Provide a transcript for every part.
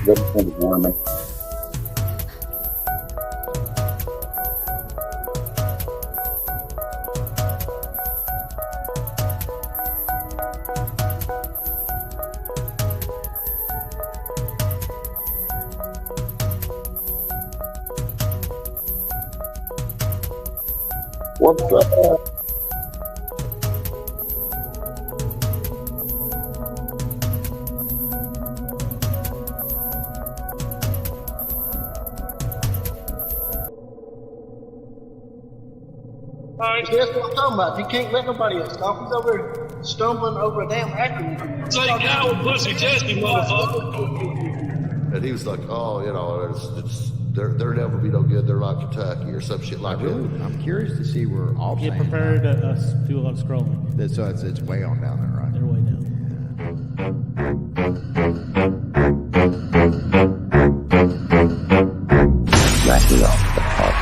What's up? Alright, that's what I'm talking about. You can't let nobody else talk. He's over stumbling over a damn acronym. It's like now with pussy testing, motherfucker. And he was like, oh, you know, they're never be no good. They're like Kentucky or some shit like that. I'm curious to see where all Get prepared to do a lot of scrolling. So it's way on down there, right? They're way down. Smacking off the top.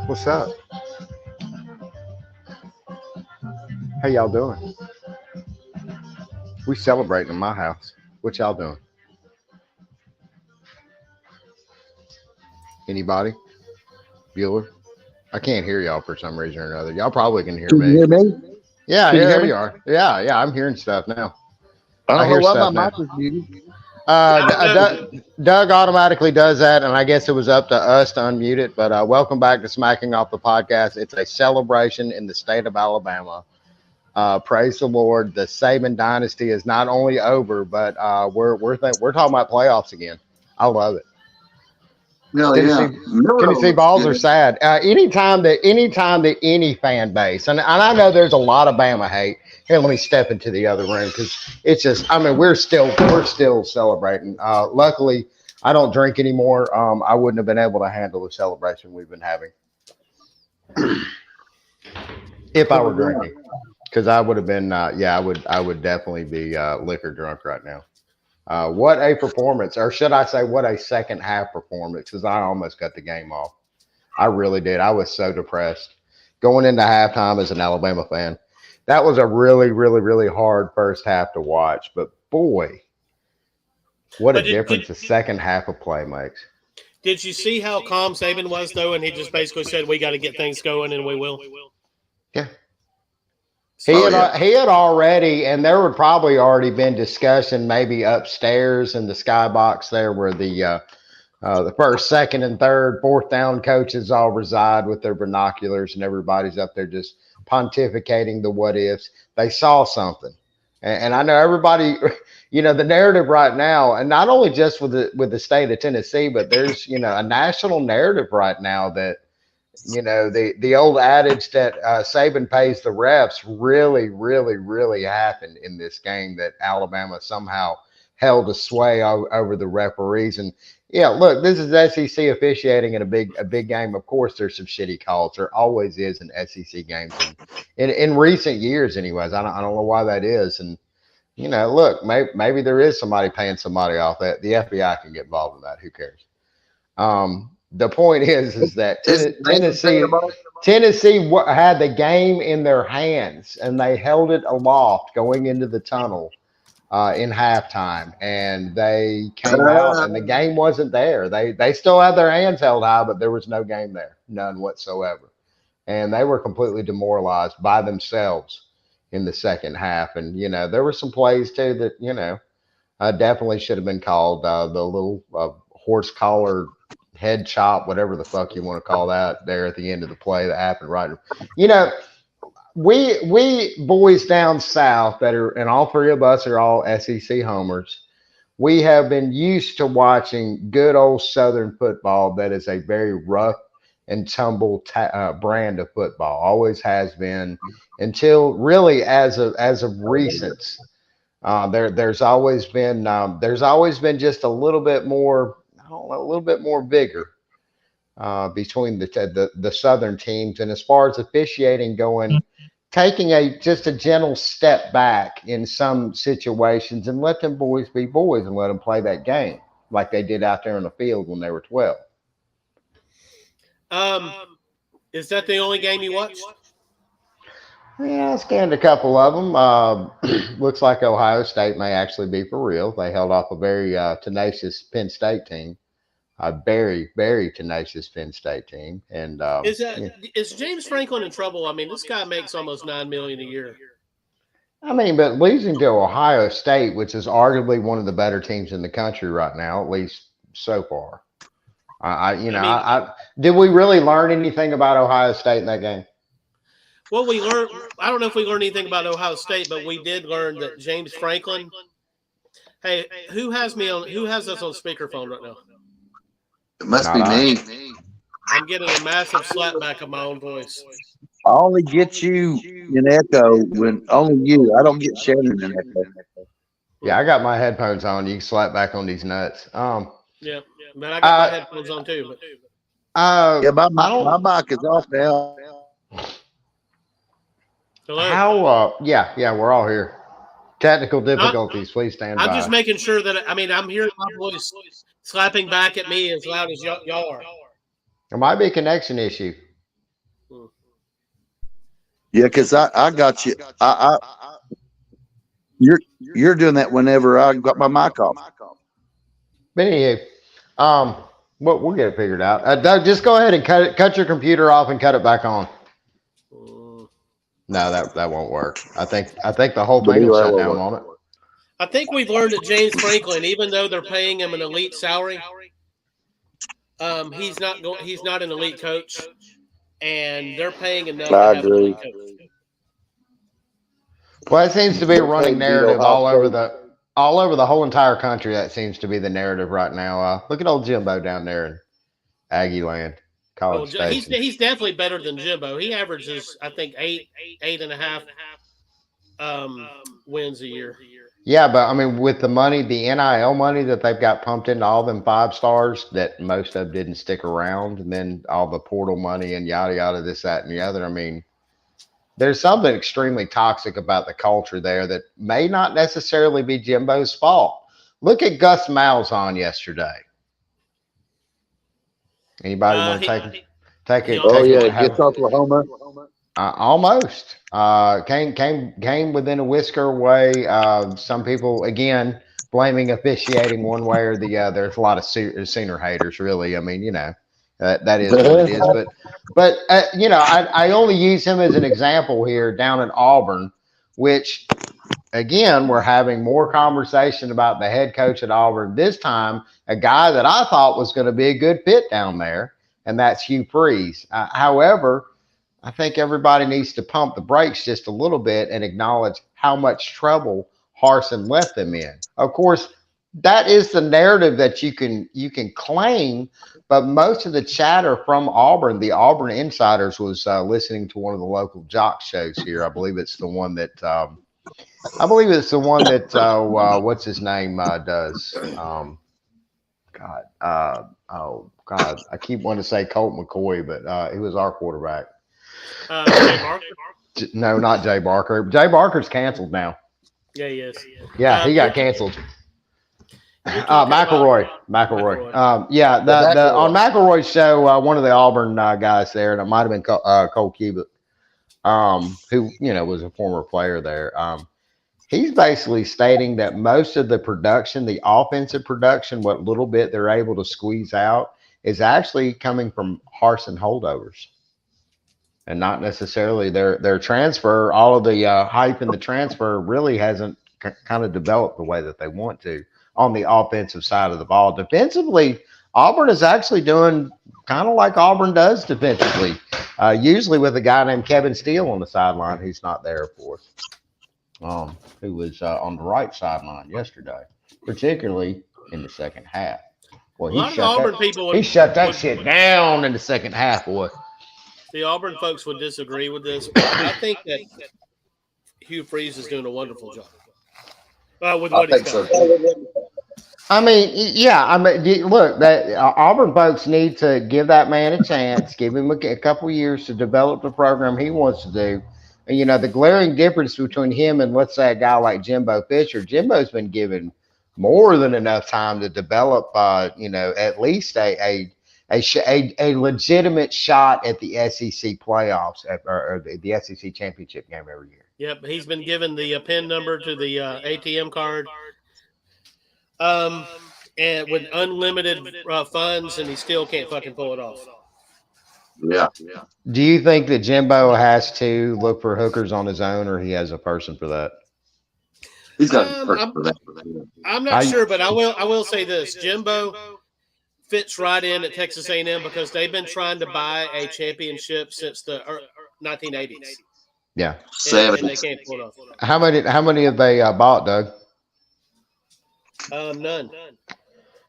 What's up? How y'all doing? We celebrating in my house. What y'all doing? Anybody? Bueller? I can't hear y'all for some reason or another. Y'all probably can hear me. Can you hear me? Yeah, Can you hear there me? you are. Yeah, I'm hearing stuff now. I don't hear know why stuff my now. mic was muted. Doug automatically does that, and I guess it was up to us to unmute it. But welcome back to Smacking Off the Podcast. It's a celebration in the state of Alabama. Praise the Lord. The Saban dynasty is not only over, but we're talking about playoffs again. I love it. No, Tennessee balls are sad. Anytime that any fan base, and I know there's a lot of Bama hate. Here, let me step into the other room because it's just, I mean, we're still celebrating. Luckily, I don't drink anymore. I wouldn't have been able to handle the celebration we've been having if I were drinking, because I would have been, I would definitely be liquor drunk right now. What a performance, or should I say, what a second half performance, because I almost got the game off. I really did. I was so depressed going into halftime as an Alabama fan. That was a really, really, really hard first half to watch. But boy, what a difference the second half of play makes. Did you see how calm Saban was, though? And he just basically said, we got to get things going, and we will. Yeah. He had already, and there would probably already been discussion maybe upstairs in the skybox there where the first, second, and third, fourth down coaches all reside with their binoculars, and everybody's up there just pontificating the what ifs. They saw something, and I know everybody, you know, the narrative right now, and not only just with the state of Tennessee, but there's, you know, a national narrative right now that, you know, the old adage that Saban pays the refs really, really, really happened in this game, that Alabama somehow held a sway over the referees. And yeah, look, this is SEC officiating in a big game. Of course, there's some shitty calls. There always is in SEC games, in recent years, anyways. I don't know why that is. And you know, look, maybe there is somebody paying somebody off. That the FBI can get involved in that. Who cares? The point is that Tennessee had the game in their hands, and they held it aloft going into the tunnel in halftime, and they came out, and the game wasn't there. They still had their hands held high, but there was no game there, none whatsoever, and they were completely demoralized by themselves in the second half. And you know, there were some plays too that, you know, definitely should have been called. The little horse collar head chop, whatever the fuck you want to call that, there at the end of the play that happened right. You know, we boys down south that are, and all three of us are all SEC homers, we have been used to watching good old Southern football that is a very rough and tumble brand of football. Always has been, until really as of recent. There's always been just a little bit more, I don't know, a little bit more vigor between the Southern teams. And as far as officiating going, taking just a gentle step back in some situations and let them boys be boys and let them play that game like they did out there on the field when they were 12. Is that the only game you watched? Yeah, I scanned a couple of them. Looks like Ohio State may actually be for real. They held off a very tenacious Penn State team, a very, very tenacious Penn State team. And Is James Franklin in trouble? I mean, this guy makes almost $9 million a year. I mean, but losing to Ohio State, which is arguably one of the better teams in the country right now, at least so far. Did we really learn anything about Ohio State in that game? Well, we learned. I don't know if we learned anything about Ohio State, but we did learn that James Franklin. Hey, who has us on speakerphone right now? It must Not be I. me. I'm getting a massive slapback of my own voice. I only get you in echo when only you. I don't get Shannon in echo. Yeah, I got my headphones on. You can slap back on these nuts. Yeah, but I got my headphones on too. Yeah, my mic is off now. Hello. Yeah, we're all here. Technical difficulties. Please stand by. I'm just making sure that I'm hearing my voice slapping back at me as loud as y'all are. There might be a connection issue. Yeah, because I got you. You're doing that whenever I got my mic off. But anywho, we'll get it figured out. Doug, just go ahead and cut your computer off and cut it back on. No, that won't work. I think the whole thing will shut down on it. I think we've learned that James Franklin, even though they're paying him an elite salary, he's not an elite coach, and they're paying enough to have an elite coach. Well, it seems to be a running narrative all over the whole entire country. That seems to be the narrative right now. Look at old Jimbo down there in Aggie land. College Station. He's definitely better than Jimbo. He averages, I think, eight and a half wins a year. Yeah, but I mean, with the money, the NIL money that they've got pumped into all them 5 stars that most of didn't stick around, and then all the portal money and yada yada, this, that, and the other. I mean, there's something extremely toxic about the culture there that may not necessarily be Jimbo's fault. Look at Gus Malzahn yesterday. Anybody want to take it? Oh yeah, gets Oklahoma. Almost came within a whisker away. Some people again blaming officiating one way or the other. There's a lot of senior haters, really. I mean, that is what it is. But I only use him as an example here down in Auburn, which again we're having more conversation about the head coach at Auburn this time, a guy that I thought was going to be a good fit down there, and that's Hugh Freeze. However, I think everybody needs to pump the brakes just a little bit and acknowledge how much trouble Harsin left them in. Of course, that is the narrative that you can claim, but most of the chatter from Auburn, the Auburn insiders, was listening to one of the local jock shows here. I believe it's the one that what's his name does. God, I keep wanting to say Colt McCoy, but he was our quarterback. Jay Barker? No, not Jay Barker. Jay Barker's canceled now. Yeah, he is. Yeah, he got canceled. McElroy. On McElroy's show, one of the Auburn guys there, and it might have been Cole Cubic, who was a former player there. He's basically stating that most of the production, the offensive production, what little bit they're able to squeeze out, is actually coming from Harsin holdovers, and not necessarily their transfer. All of the hype in the transfer really hasn't kind of developed the way that they want to on the offensive side of the ball. Defensively, Auburn is actually doing kind of like Auburn does defensively, usually with a guy named Kevin Steele on the sideline who's not there, of course, who was on the right sideline yesterday, particularly in the second half. Well, he shut that shit down in the second half, boy. The Auburn folks would disagree with this, but I think that Hugh Freeze is doing a wonderful job. With what he's done. I mean, yeah. Look, that Auburn folks need to give that man a chance, give him a couple years to develop the program he wants to do. And, the glaring difference between him and, let's say, a guy like Jimbo Fisher, Jimbo's been given more than enough time to develop, at least a a legitimate shot at the SEC playoffs or the SEC championship game every year. Yep, he's been given the PIN number to the ATM card, and with unlimited funds, and he still can't fucking pull it off. Yeah. Do you think that Jimbo has to look for hookers on his own, or he has a person for that? He's got a person for that. I'm not sure, but I will say this: Jimbo fits right in at Texas A&M because they've been trying to buy a championship since the 1980s. Yeah, and they can't pull it off. How many have they bought, Doug? None.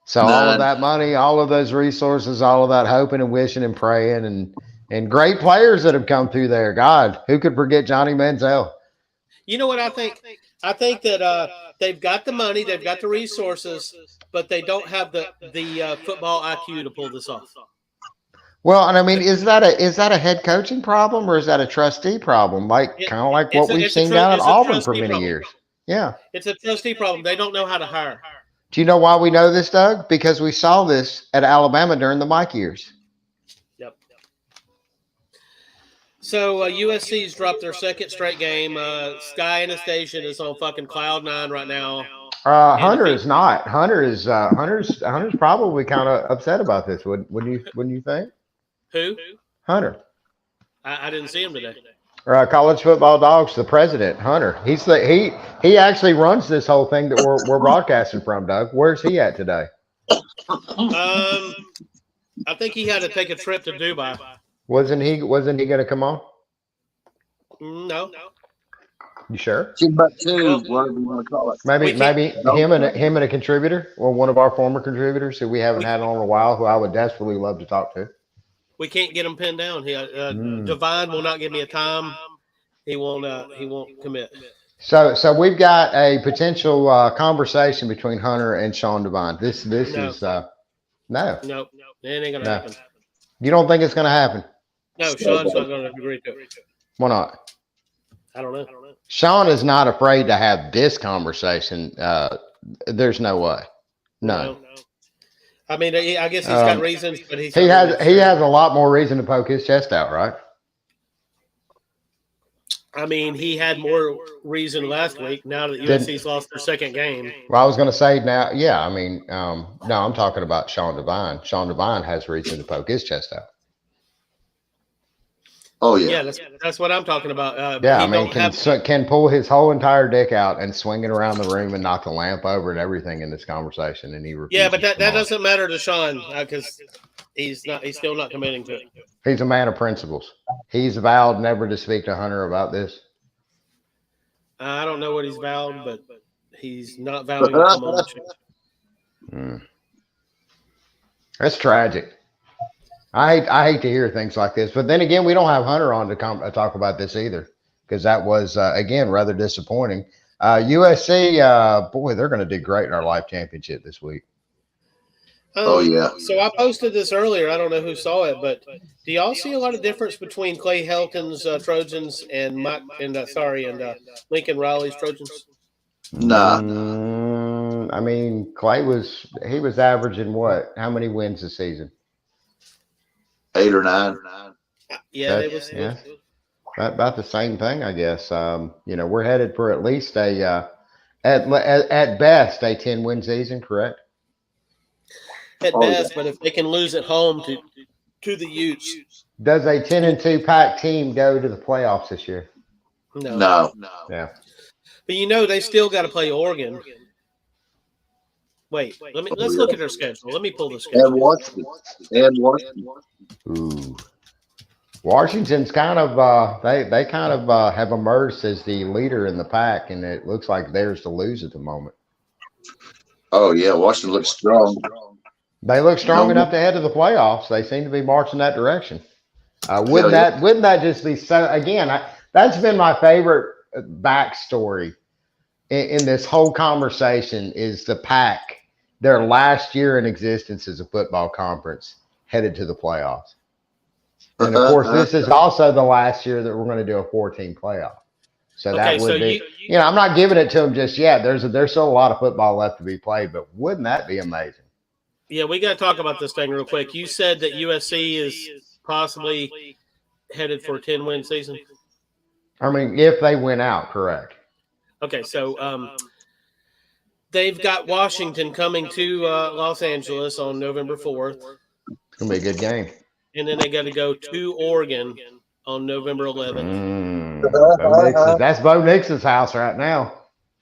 So all of that money, all of those resources, all of that hoping and wishing and praying and great players that have come through there. God, who could forget Johnny Manziel? You know what I think? I think that they've got the money, they've got the resources, but they don't have the football IQ to pull this off. Well, and I mean, is that a head coaching problem or is that a trustee problem? Kind of like what we've seen down at Auburn for many years. Yeah, it's a trustee problem. They don't know how to hire. Do you know why we know this, Doug? Because we saw this at Alabama during the Mike years. Yep. So USC's dropped their second straight game. Sky Anastasia is on fucking cloud 9 right now. Hunter is not. Hunter's probably kind of upset about this. Wouldn't you think? Who? Hunter. I didn't see him today. College Football Dogs, the president, Hunter. He actually runs this whole thing that we're broadcasting from, Doug. Where's he at today? I think he had to take a trip to Dubai. Wasn't he going to come on? No. You sure? Timbuktu, whatever you want to call it. Maybe him and a contributor, or one of our former contributors who we haven't had on in a while, who I would desperately love to talk to. We can't get him pinned down. Divine will not give me a time. He won't commit. So we've got a potential conversation between Hunter and Sean Divine. This is no. Nope. It ain't gonna happen. You don't think it's gonna happen? No, Sean's not gonna agree to it. Why not? I don't know. Sean is not afraid to have this conversation. There's no way. No. I mean, I guess he's got reasons, but he has a lot more reason to poke his chest out, right? I mean, he had more reason last week. Now that USC's lost their second game. Well, I was going to say now, yeah. I mean, no, I'm talking about Sean Divine. Sean Divine has reason to poke his chest out. Oh yeah, that's what I'm talking about. Yeah, I mean, can pull his whole entire dick out and swing it around the room and knock the lamp over and everything in this conversation, and he refuses. Yeah, but that doesn't matter to Sean because he's still not committing to it. He's a man of principles. He's vowed never to speak to Hunter about this. I don't know what he's vowed, but he's not vowing to come on the show. That's tragic. I hate to hear things like this, but then again, we don't have Hunter on to talk about this either, because that was again rather disappointing. USC, boy, they're going to do great in our live championship this week. Oh yeah. So I posted this earlier. I don't know who saw it, but do y'all see a lot of difference between Clay Helton's Trojans and Lincoln Riley's Trojans? Nah. I mean, Clay was averaging what? How many wins a season? 8 or 9. Yeah, it was. Yeah. About the same thing, I guess. We're headed for at least at best a 10-win season, correct? At best, but if they can lose at home to the Utes. Does a 10-2 Pac team go to the playoffs this year? No. Yeah. But they still got to play Oregon. Wait, let's look at their schedule. Let me pull the schedule. And Washington. Ooh. Washington's kind of they kind of have emerged as the leader in the pack, and it looks like theirs to lose at the moment. Oh yeah, Washington looks strong. They look strong enough to head to the playoffs. They seem to be marching that direction. Wouldn't that just be so? Again, that's been my favorite backstory in this whole conversation is the Pac, their last year in existence as a football conference, headed to the playoffs. And of course, this is also the last year that we're going to do a 14 playoff. So that would be, I'm not giving it to them just yet. There's still a lot of football left to be played, but wouldn't that be amazing? Yeah, we got to talk about this thing real quick. You said that USC is possibly headed for a 10-win season. I mean, if they win out, correct. Okay, so they've got Washington coming to Los Angeles on November 4th. It's going to be a good game. And then they got to go to Oregon on November 11th. That's Bo Nix's house right now.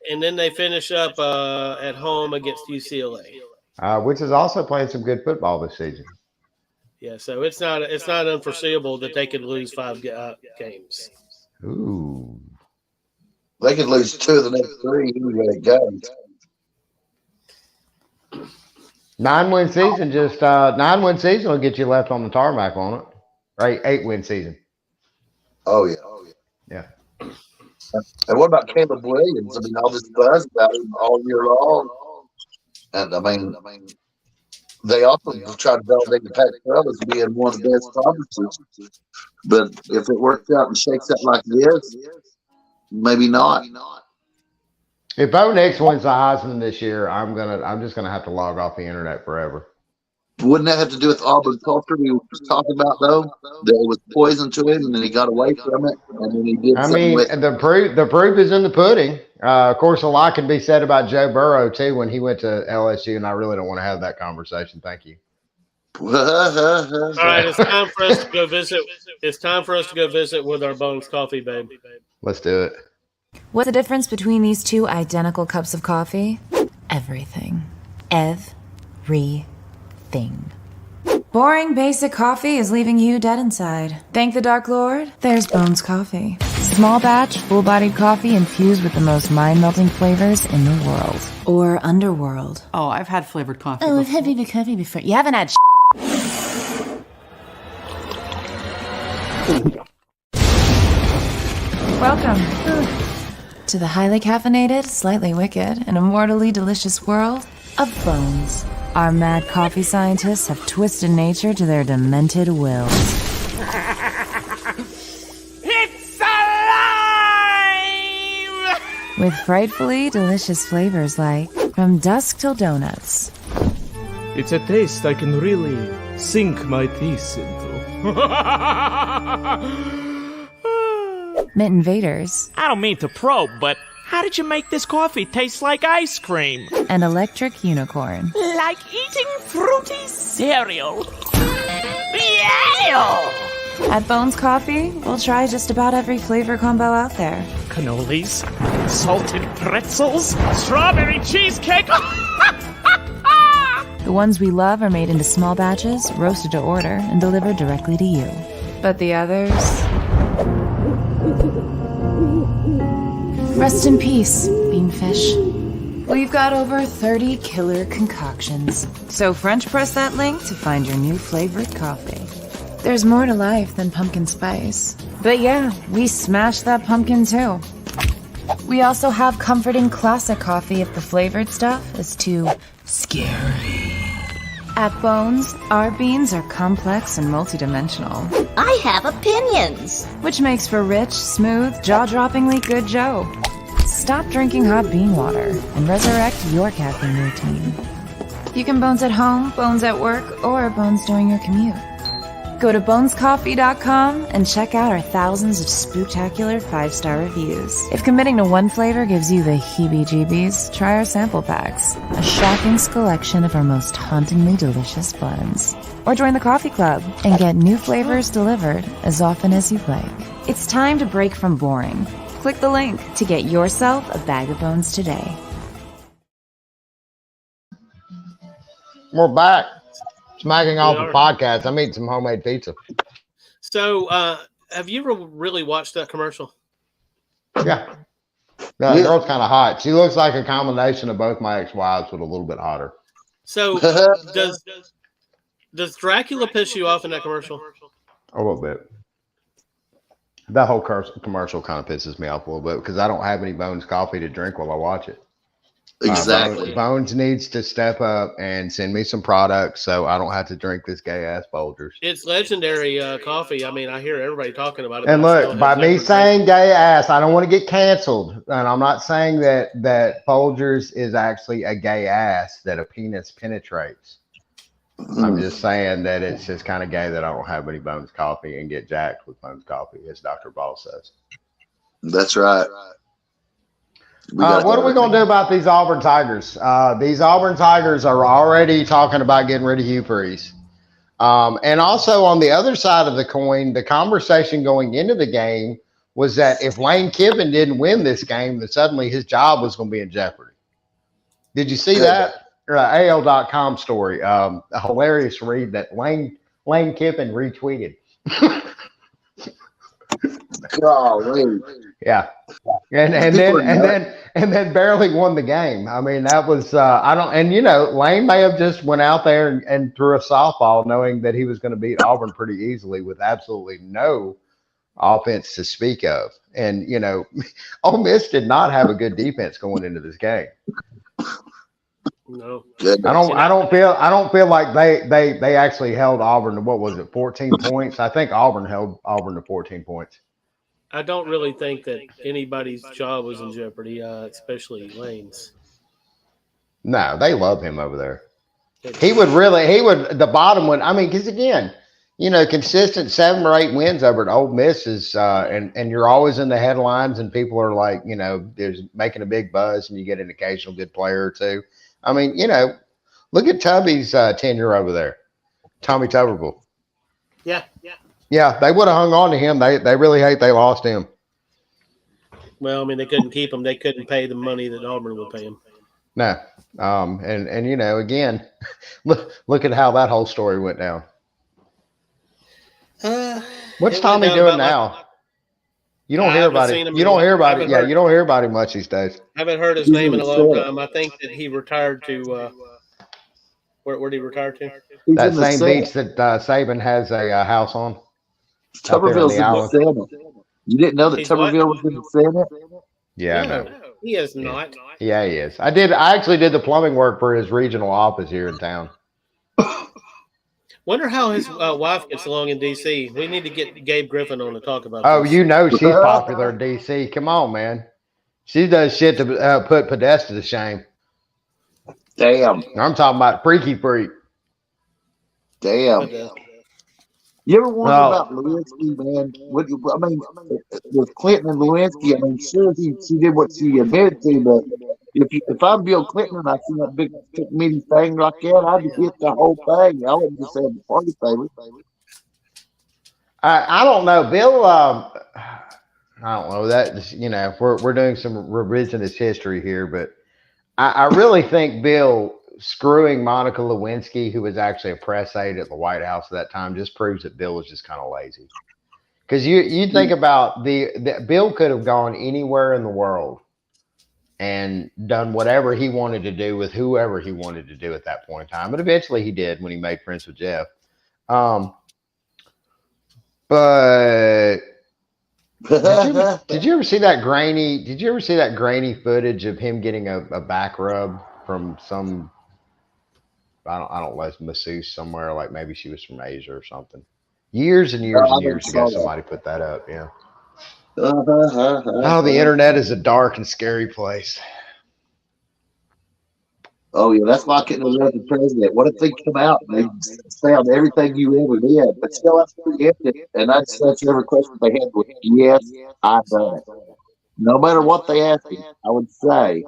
And then they finish up at home against UCLA. Which is also playing some good football this season. Yeah, so it's not unforeseeable that they could lose 5 games. Ooh. They could lose 2 of the next 3 anyway it goes. 9-win season, just 9-win season will get you left on the tarmac on it. Right, 8-win season. Oh yeah. Yeah. And what about Caleb Williams? I mean, all this buzz about him all year long. And I mean, they also try to validate the Pac-12 as being one of the best conferences. But if it works out and shakes out like this, maybe not. If Bo Nix wins the Heisman this year, I'm just gonna have to log off the internet forever. Wouldn't that have to do with Auburn culture we were talking about, though? That it was poison to him, and then he got away from it, and then he did. I mean, the proof is in the pudding. Of course, a lot can be said about Joe Burrow too when he went to LSU, and I really don't want to have that conversation. Thank you. All right, it's time for us to go visit. It's time for us to go visit with our Bones Coffee, babe. Let's do it. What's the difference between these 2 identical cups of coffee? Everything. Everything. Boring, basic coffee is leaving you dead inside. Thank the Dark Lord, there's Bones Coffee. Small batch, full-bodied coffee infused with the most mind-melting flavors in the world. Or underworld. Oh, I've had flavored coffee Oh, before. I've had flavored coffee before. You haven't had Welcome to the highly caffeinated, slightly wicked, and immortally delicious world of Bones. Our mad coffee scientists have twisted nature to their demented wills. It's alive! With frightfully delicious flavors like from dusk till donuts. It's a taste I can really sink my teeth into. Mint invaders. I don't mean to probe, but how did you make this coffee taste like ice cream? And electric unicorn. Like eating fruity cereal. Yeah! At Bones Coffee, we'll try just about every flavor combo out there. Cannolis, salted pretzels, strawberry cheesecake. The ones we love are made into small batches, roasted to order, and delivered directly to you. But the others... Rest in peace, Beanfish. We've got over 30 killer concoctions. So French press that link to find your new flavored coffee. There's more to life than pumpkin spice. But yeah, we smashed that pumpkin too. We also have comforting classic coffee if the flavored stuff is too scary. At Bones, our beans are complex and multidimensional. I have opinions. Which makes for rich, smooth, jaw-droppingly good Joe. Stop drinking hot bean water and resurrect your caffeine routine. You can Bones at home, Bones at work, or Bones during your commute. Go to bonescoffee.com and check out our thousands of spooktacular 5-star reviews. If committing to one flavor gives you the heebie-jeebies, try our sample packs, a shocking selection of our most hauntingly delicious blends. Or join the coffee club and get new flavors delivered as often as you'd like. It's time to break from boring. Click the link to get yourself a bag of Bones today. We're back. Smacking off the podcast. I'm eating some homemade pizza. So, have you ever really watched that commercial? Yeah. The girl's kind of hot. She looks like a combination of both my ex-wives, but a little bit hotter. So, does Dracula piss you off in that commercial? A little bit. That whole commercial kind of pisses me off a little bit because I don't have any Bones coffee to drink while I watch it. Exactly. Bones needs to step up and send me some products so I don't have to drink this gay ass Folgers. It's legendary coffee. I mean, I hear everybody talking about it. And look, by me saying gay ass, I don't want to get canceled. And I'm not saying that Folgers is actually a gay ass that a penis penetrates. I'm just saying that it's just kind of gay that I don't have any Bones coffee and get jacked with Bones coffee, as Dr. Ball says. That's right. What are we going to do about these Auburn Tigers? These Auburn Tigers are already talking about getting rid of Hugh Freeze. And also on the other side of the coin, the conversation going into the game was that if Lane Kiffin didn't win this game, then suddenly his job was going to be in jeopardy. Did you see that? AL.com story. A hilarious read that Lane Kiffin retweeted. Golly. Yeah. And then barely won the game. I mean, that was Lane may have just went out there and threw a softball knowing that he was going to beat Auburn pretty easily with absolutely no offense to speak of. And Ole Miss did not have a good defense going into this game. No. I don't feel like they actually held Auburn to, what was it, 14 points? I think Auburn held Auburn to 14 points. I don't really think that anybody's job was in jeopardy, especially Lane's. No, they love him over there. The bottom one. I mean, because again, consistent 7 or 8 wins over at Ole Miss is, and you're always in the headlines, and people are like, there's making a big buzz, and you get an occasional good player or two. I mean, look at Tubby's tenure over there, Tommy Tuberville. Yeah, they would have hung on to him. They really hate they lost him. Well, I mean, they couldn't keep him. They couldn't pay the money that Auburn would pay him. No. And again, look at how that whole story went down. What's Tommy doing now? You don't hear about it. You don't hear about it. Yeah, you don't hear about him much these days. I haven't heard his name in a long time. I think that he retired to where did he retire to? That same beach that Saban has a house on. Tuberville's in the Senate. You didn't know that Tuberville was in the Senate? Yeah, I know. He is not. Yeah, he is. I actually did the plumbing work for his regional office here in town. Wonder how his wife gets along in D.C. We need to get Gabe Griffin on to talk about this. She's popular in D.C. Come on, man. She does shit to put Podesta to shame. Damn. I'm talking about freaky freak. Damn. You ever wonder about Lewinsky, man? With Clinton and Lewinsky, I mean, sure, she did what she admitted to, but if I'm Bill Clinton and I see that big meaty thing like that, I'd hit the whole thing. I wouldn't just have the party favor. I don't know, Bill. I don't know that. We're doing some revisionist history here, but I really think Bill screwing Monica Lewinsky, who was actually a press aide at the White House at that time, just proves that Bill was just kind of lazy. Because you think about the Bill could have gone anywhere in the world and done whatever he wanted to do with whoever he wanted to do at that point in time. But eventually he did when he made friends with Jeff. But did you ever see that grainy footage of him getting a back rub from some, I don't know, masseuse somewhere, like maybe she was from Asia or something. Years and years and years ago, somebody put that up. Yeah. Oh, the internet is a dark and scary place. Oh, yeah, that's like getting elected president. What if they come out and they found everything you ever did, but still have to forget it? And I'd answer every question they had with, yes, I've done it. No matter what they asked me, I would say,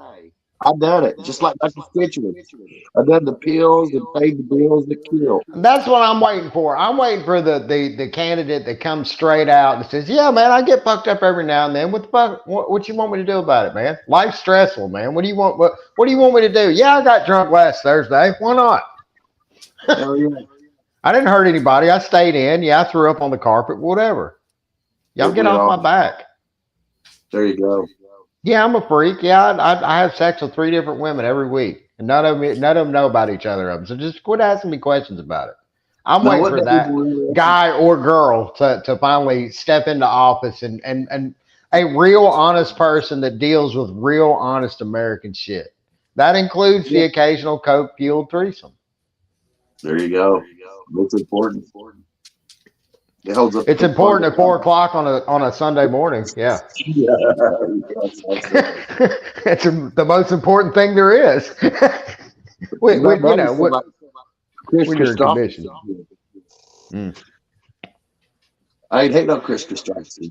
I've done it, just like my constituents. I've done the pills and paid the bills that kill. That's what I'm waiting for. I'm waiting for the candidate that comes straight out and says, yeah, man, I get fucked up every now and then. What the fuck? What you want me to do about it, man? Life's stressful, man. What do you want? What do you want me to do? Yeah, I got drunk last Thursday. Why not? Hell yeah. I didn't hurt anybody. I stayed in. Yeah, I threw up on the carpet, whatever. Y'all get off my back. There you go. Yeah, I'm a freak. Yeah, I have sex with 3 different women every week, and none of them know about each other. So just quit asking me questions about it. I'm waiting for that guy or girl to finally step into office and a real honest person that deals with real honest American shit. That includes the occasional coke-fueled threesome. There you go. It's important. It holds up. It's important at 4 o'clock on a Sunday morning. Yeah. It's the most important thing there is. Chris when you're in Christopherson. condition. I ain't hate no Chris Christopherson.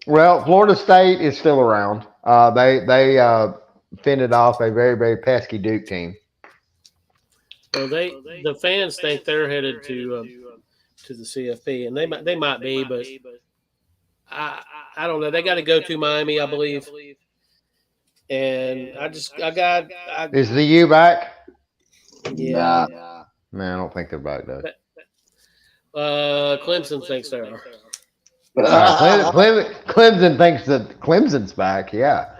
Well, Florida State is still around. They fended off a very, very pesky Duke team. Well, the fans think they're headed to the CFP, and they might be, but I don't know. They got to go to Miami, I believe. And Is the U back? Yeah. Man, I don't think they're back though. Clemson thinks they are. Clemson thinks that Clemson's back. Yeah.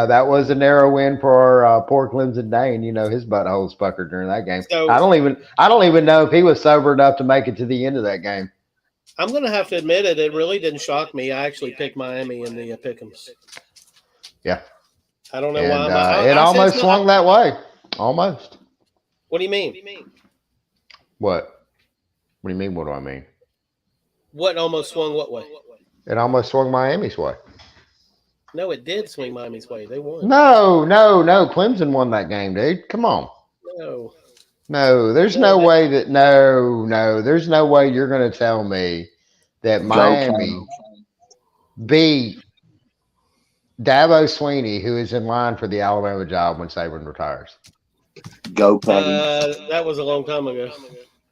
That was a narrow win for poor Clemson Dane. You know, his butthole's puckered during that game. So, I don't even know if he was sober enough to make it to the end of that game. I'm going to have to admit it. It really didn't shock me. I actually picked Miami in the pick'ems. Yeah. I don't know why. It almost swung that way. Almost. What do you mean? What? What do you mean? What do I mean? What almost swung what way? It almost swung Miami's way. No, it did swing Miami's way. They won. No. Clemson won that game, dude. Come on. No, there's no way that there's no way you're going to tell me that Miami beat Dabo Swinney, who is in line for the Alabama job when Saban retires. Go, Patty. That was a long time ago.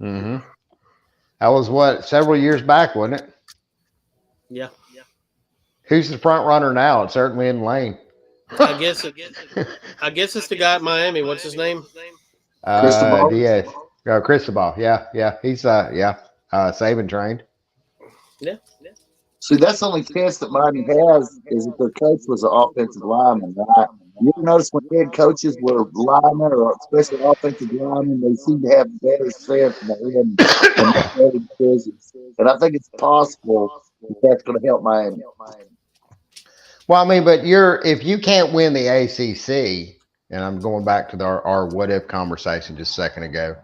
Mm-hmm. That was several years back, wasn't it? Yeah. Who's the front runner now? It's certainly in Lane. I guess it's the guy at Miami. What's his name? Cristobal. Diaz. Cristobal. Yeah. He's Saban trained. Yeah. See, that's the only chance that Miami has is if their coach was an offensive lineman, right? You ever notice when head coaches were linemen or especially offensive linemen, they seem to have better strength in the head decisions. And I think it's possible that's going to help Miami. Well, I mean, but if you can't win the ACC, and I'm going back to our what if conversation just a second ago.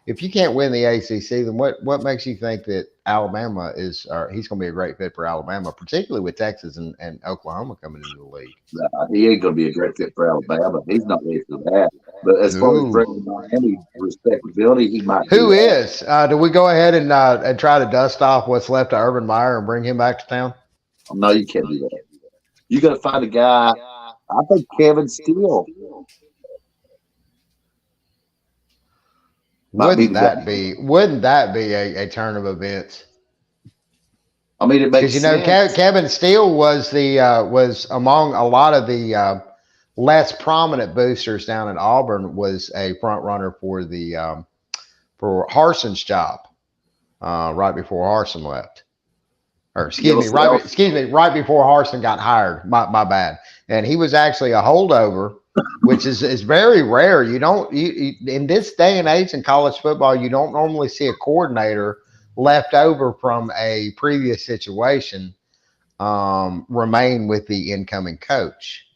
If you can't win the ACC, then what makes you think that Alabama he's going to be a great fit for Alabama, particularly with Texas and Oklahoma coming into the league? He ain't going to be a great fit for Alabama. He's not ready for that. But as far as bringing Miami respectability, he might. Who is? Do we go ahead and try to dust off what's left of Urban Meyer and bring him back to town? No, you can't do that. You got to find a guy. I think Kevin Steele. Wouldn't that be a turn of events? I mean, it makes sense. Kevin Steele was among a lot of the less prominent boosters down in Auburn, was a front runner for for Harson's job right before Harson left. Or right before Harson got hired. My bad. And he was actually a holdover, which is very rare. You in this day and age in college football, you don't normally see a coordinator left over from a previous situation remain with the incoming coach.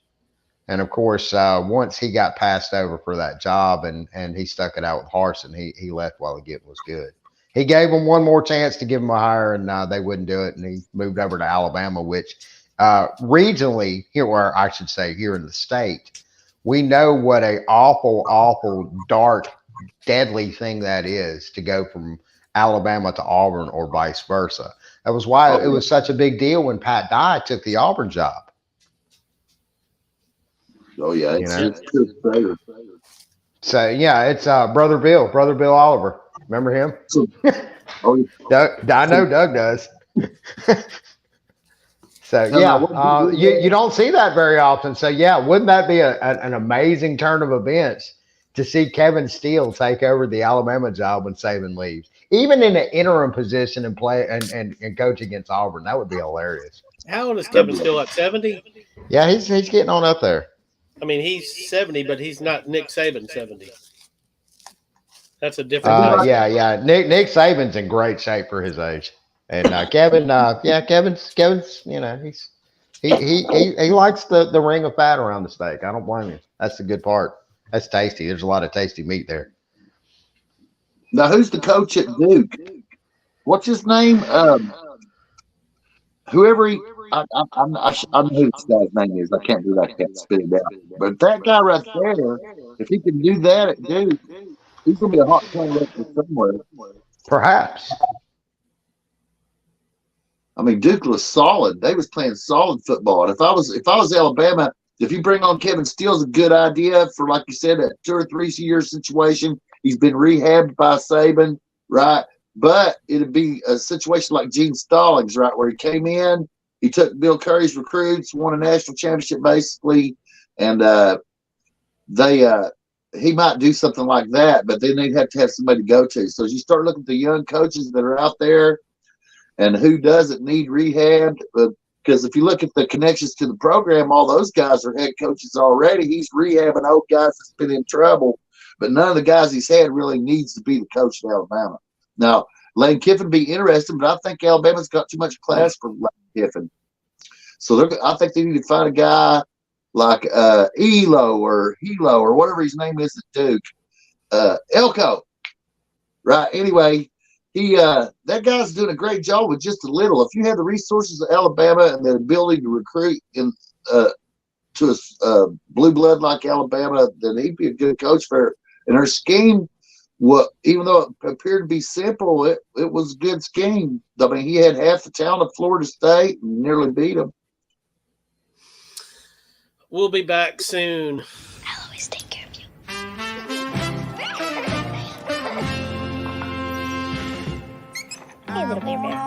And of course, once he got passed over for that job and he stuck it out with Harson, he left while the getting was good. He gave him one more chance to give him a hire, and they wouldn't do it. And he moved over to Alabama, which regionally, here in the state, we know what a awful, dark, deadly thing that is to go from Alabama to Auburn or vice versa. That was why it was such a big deal when Pat Dye took the Auburn job. Oh yeah, it's true. So yeah, it's Brother Bill Oliver. Remember him? Oh, Doug, I know Doug does. So yeah, you don't see that very often. So yeah, wouldn't that be an amazing turn of events to see Kevin Steele take over the Alabama job when Saban leaves, even in an interim position and play and coach against Auburn? That would be hilarious. How old is Kevin Steele? At 70? Yeah, he's getting on up there. I mean, he's 70, but he's not Nick Saban 70. That's a different. Yeah. Nick Saban's in great shape for his age, and Kevin's, he likes the ring of fat around the steak. I don't blame him. That's the good part. That's tasty. There's a lot of tasty meat there. Now, who's the coach at Duke? What's his name? whoever I know who this guy's name is. I can't do that. I can't spit it out. But that guy right there, if he can do that, dude, he's gonna be a hot candidate somewhere. Perhaps. I mean, Duke was solid. They was playing solid football. And if I was Alabama, if you bring on Kevin Steele's a good idea for, like you said, a 2 or 3 year situation. He's been rehabbed by Saban, right? But it'd be a situation like Gene Stallings, right, where he came in, he took Bill Curry's recruits, won a national championship basically, and he might do something like that. But then they'd have to have somebody to go to. So as you start looking at the young coaches that are out there, and who doesn't need rehab? Because if you look at the connections to the program, all those guys are head coaches already. He's rehabbing old guys that's been in trouble, but none of the guys he's had really needs to be the coach of Alabama. Now, Lane Kiffin be interesting, but I think Alabama's got too much class for Lane Kiffin. So I think they need to find a guy like Elo or Hilo or whatever his name is at Duke. Elko. Right. Anyway, that guy's doing a great job with just a little. If you have the resources of Alabama and the ability to recruit to a blue blood like Alabama, then he'd be a good coach for her. And her scheme, even though it appeared to be simple, it was a good scheme. I mean, he had half the talent of Florida State and nearly beat them. We'll be back soon. I'll always take care of you. Hey, little bear bear.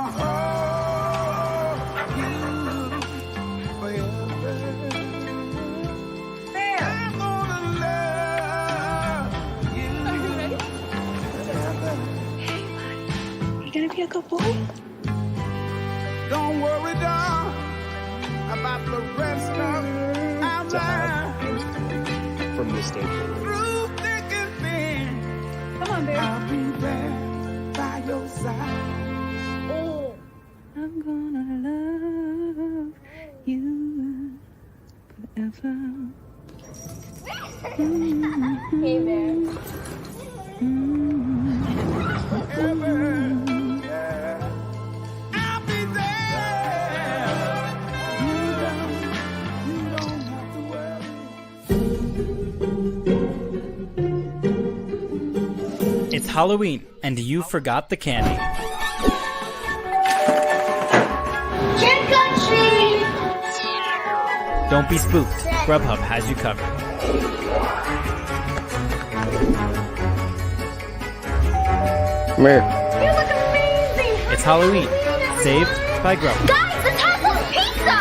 You gonna be a good boy? Don't worry, doll, about the rest of our lives. From this day forward. Through thick and thin, Come on, bear. I'll be there by your side. I'm gonna love you forever. Hey, bear. I'll be there. You don't have to worry. It's Halloween, and you forgot the candy. Trick or treat! Don't be spooked. Grubhub has you covered. Come here. You look amazing! It's Halloween, saved by Grubhub. Guys, let's have some pizza!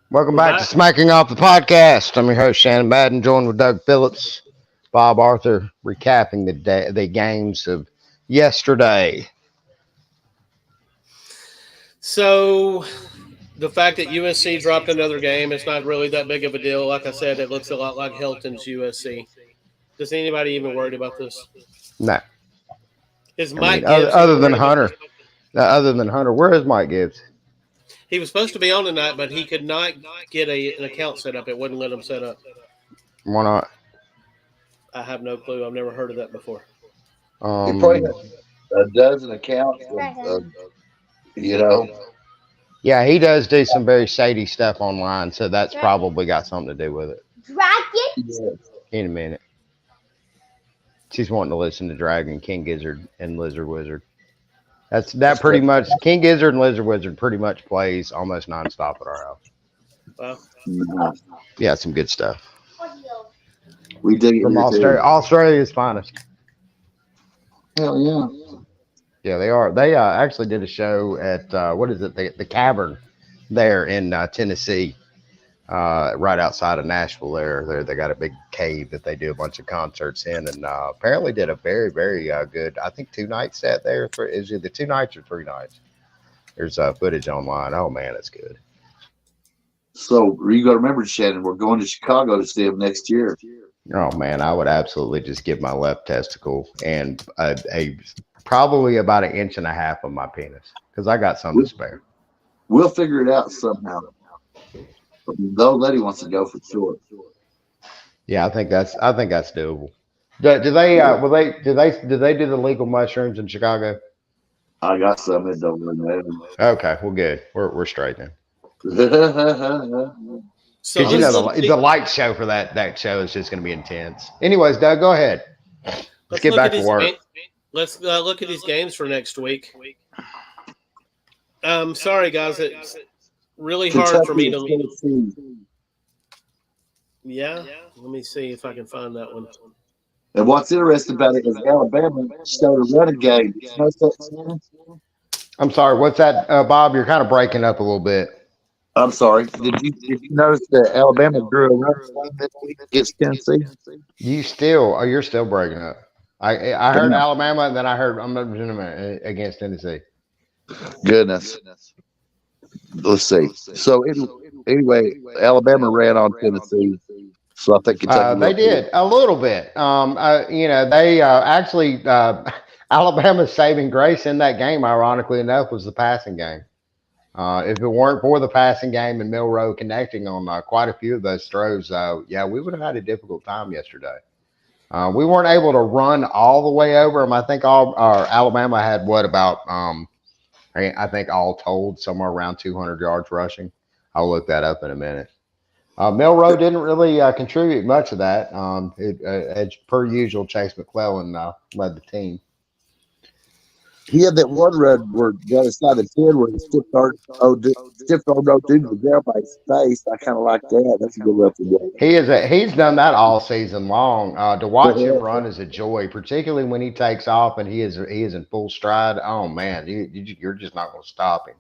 Welcome back to Smacking Off the Podcast. I'm your host, Shannon Madden, joined with Doug Phillips, Bob Arthur, recapping the games of yesterday. So the fact that USC dropped another game, it's not really that big of a deal. Like I said, it looks a lot like Hilton's USC. Does anybody even worried about this? No. Is Mike Gibbs other than Hunter? Where is Mike Gibbs? He was supposed to be on tonight, but he could not get an account set up. It wouldn't let him set up. Why not? I have no clue. I've never heard of that before. He probably has a dozen accounts, Yeah, he does do some very shady stuff online, so that's probably got something to do with it. Dragon? In a minute. She's wanting to listen to Dragon, King Gizzard, and Lizard Wizard. That pretty much, King Gizzard and Lizard Wizard pretty much plays almost nonstop at our house. Wow. Yeah, some good stuff. We dig it from Australia. Australia's finest. Hell yeah. Yeah, they are. They actually did a show at the Cavern there in Tennessee, right outside of Nashville. There they got a big cave that they do a bunch of concerts in, and apparently did a very, very good. I think 2 nights set there. Is either 2 nights or 3 nights. There's footage online. Oh man, it's good. So you got to remember, Shannon, we're going to Chicago to see him next year. Oh man, I would absolutely just give my left testicle and a probably about 1.5 inches of my penis because I got some to spare. We'll figure it out somehow. The old lady wants to go for sure. Yeah, I think that's doable. Do they? Will they? Do they do the legal mushrooms in Chicago? I got some. It don't really matter. Okay, well, good. We're straight then. So Because you know the light show for that show is just going to be intense. Anyways, Doug, go ahead. Let's get back to work. Let's look at these games for next week. Sorry, guys. It's really hard for me to. Yeah, let me see if I can find that one. And what's interesting about it is Alabama showed a running game. I'm sorry. What's that, Bob? You're kind of breaking up a little bit. I'm sorry. Did you notice that Alabama drew a run game this week against Tennessee? You're still breaking up. I heard Alabama, and then I heard against Tennessee. Goodness. Let's see. So anyway, Alabama ran on Tennessee. So I think Kentucky. They did a little bit. They actually Alabama's saving grace in that game, ironically enough, was the passing game. If it weren't for the passing game and Milroe connecting on quite a few of those throws, we would have had a difficult time yesterday. We weren't able to run all the way over them. I think Alabama had I think all told somewhere around 200 yards rushing. I'll look that up in a minute. Milroe didn't really contribute much of that. As per usual, Chase McClellan led the team. He had that one run where the other side of 10 where he stiffed arm no dude to the ground by his face. I kind of like that. That's a good run for him. He's done that all season long. To watch him run is a joy, particularly when he takes off and he is in full stride. Oh man, you're just not going to stop him.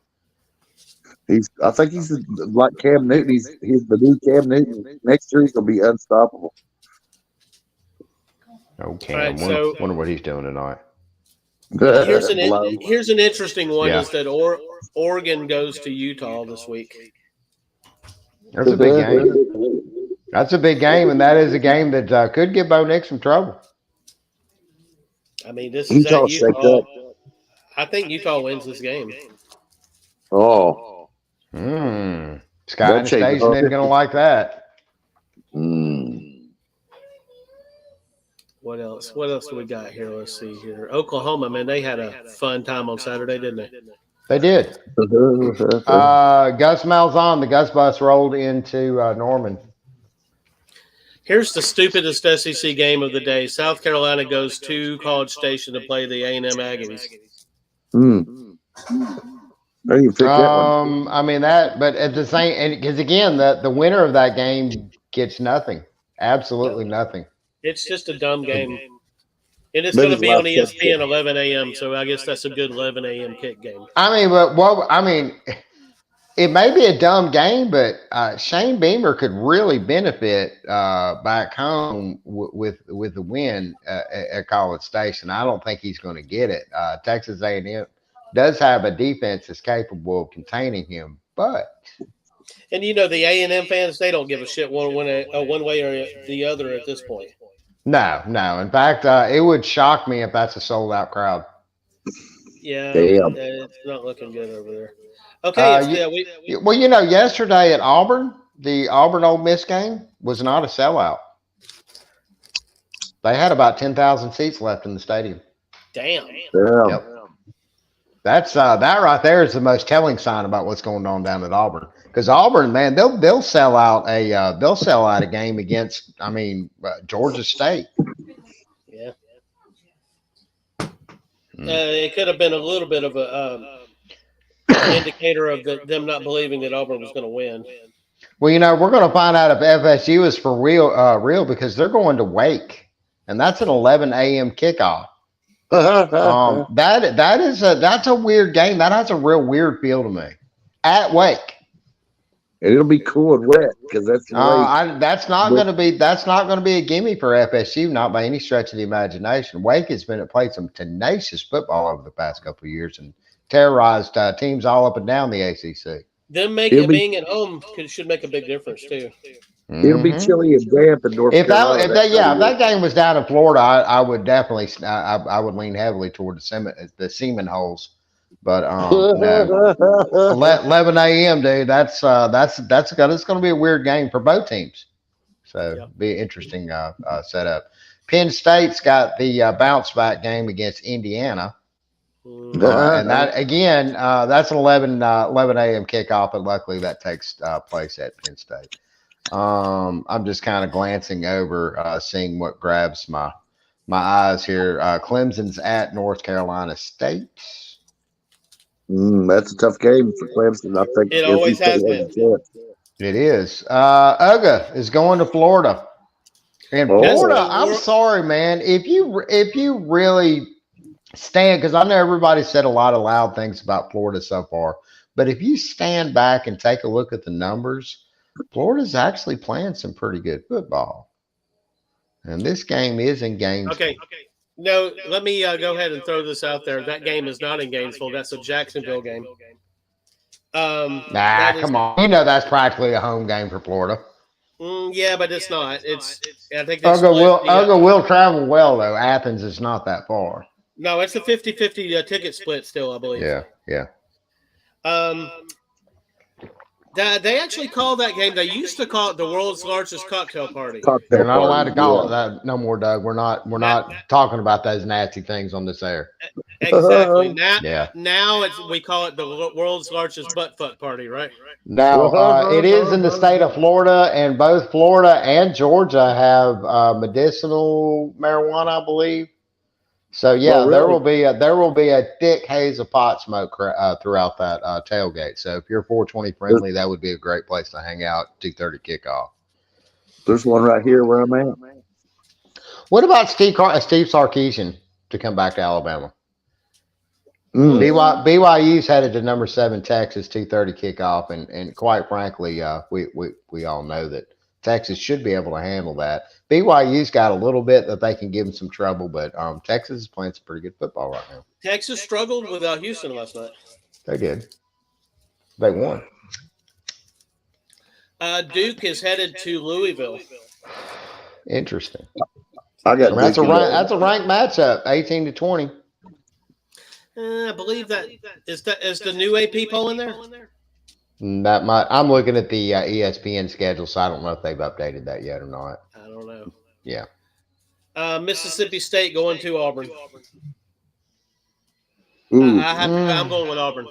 I think he's like Cam Newton. He's the new Cam Newton. Next year he's going to be unstoppable. Oh, Cam. Right, wonder what he's doing tonight. Here's an interesting one is that Oregon goes to Utah this week. That's a big game. That's a big game, and that is a game that could give Bo Nix some trouble. I mean, this is at Utah. I think Utah wins this game. Oh. Scott Station isn't going to like that. What else? What else do we got here? Let's see here. Oklahoma, man, they had a fun time on Saturday, didn't they? They did. Gus Malzahn, the Gus bus rolled into Norman. Here's the stupidest SEC game of the day. South Carolina goes to College Station to play the A&M Aggies. I mean that, but at the same, because again, the winner of that game gets nothing, absolutely nothing. It's just a dumb game, and it's going to be on ESPN 11 a.m. So I guess that's a good 11 a.m. kick game. It may be a dumb game, but Shane Beamer could really benefit back home with the win at College Station. I don't think he's going to get it. Texas A&M does have a defense that's capable of containing him, but. And the A&M fans, they don't give a shit one way or the other at this point. No. In fact, it would shock me if that's a sold-out crowd. Yeah, it's not looking good over there. Okay. Yesterday at Auburn, the Auburn Ole Miss game was not a sellout. They had about 10,000 seats left in the stadium. Damn. Yep. That's that right there is the most telling sign about what's going on down at Auburn. Because Auburn, man, they'll sell out a game against Georgia State. Yeah. It could have been a little bit of a indicator of them not believing that Auburn was going to win. Well, we're going to find out if FSU is for real because they're going to Wake, and that's an 11 a.m. kickoff. That's a weird game. That has a real weird feel to me. At Wake. And it'll be cool and wet because that's not going to be a gimme for FSU, not by any stretch of the imagination. Wake has played some tenacious football over the past couple of years and terrorized teams all up and down the ACC. Them being at home should make a big difference too. It'll be chilly and damp in North Carolina. If that game was down in Florida, I would definitely I would lean heavily toward the Seaman holes. But 11 a.m. dude, that's going to be a weird game for both teams. So be an interesting setup. Penn State's got the bounce back game against Indiana. And that again, that's an 11 a.m. kickoff, but luckily that takes place at Penn State. I'm just kind of glancing over, seeing what grabs my eyes here. Clemson's at North Carolina State. That's a tough game for Clemson. I think it always has been. It is. Uga is going to Florida. And Florida, I'm sorry, man. If you really stand, because I know everybody said a lot of loud things about Florida so far, but if you stand back and take a look at the numbers, Florida's actually playing some pretty good football. And this game is in Gainesville. Okay. No, let me go ahead and throw this out there. That game is not in Gainesville. That's a Jacksonville game. Come on. You know that's practically a home game for Florida. Yeah, but it's not. I think Uga will travel well, though. Athens is not that far. No, it's a 50-50 ticket split still, I believe. Yeah. They actually call that game. They used to call it the world's largest cocktail party. They're not allowed to call it that no more, Doug. We're not talking about those nasty things on this air. Exactly. Now we call it the world's largest butt fuck party, right? Now it is in the state of Florida, and both Florida and Georgia have medicinal marijuana, I believe. So really? there will be a thick haze of pot smoke throughout that tailgate. So if you're 420 friendly, that would be a great place to hang out. 2:30 kickoff. There's one right here where I'm at. What about Steve Sarkisian to come back to Alabama? BYU's headed to number 7 Texas 2:30 kickoff, and quite frankly, we all know that Texas should be able to handle that. BYU's got a little bit that they can give them some trouble, but Texas is playing some pretty good football right now. Texas struggled without Houston last night. They did. They won. Duke is headed to Louisville. Interesting. That's a ranked matchup, 18-20. I believe that is the new AP poll in there. I'm looking at the ESPN schedule, so I don't know if they've updated that yet or not. I don't know. Yeah. Mississippi State going to Auburn. I'm going with Auburn.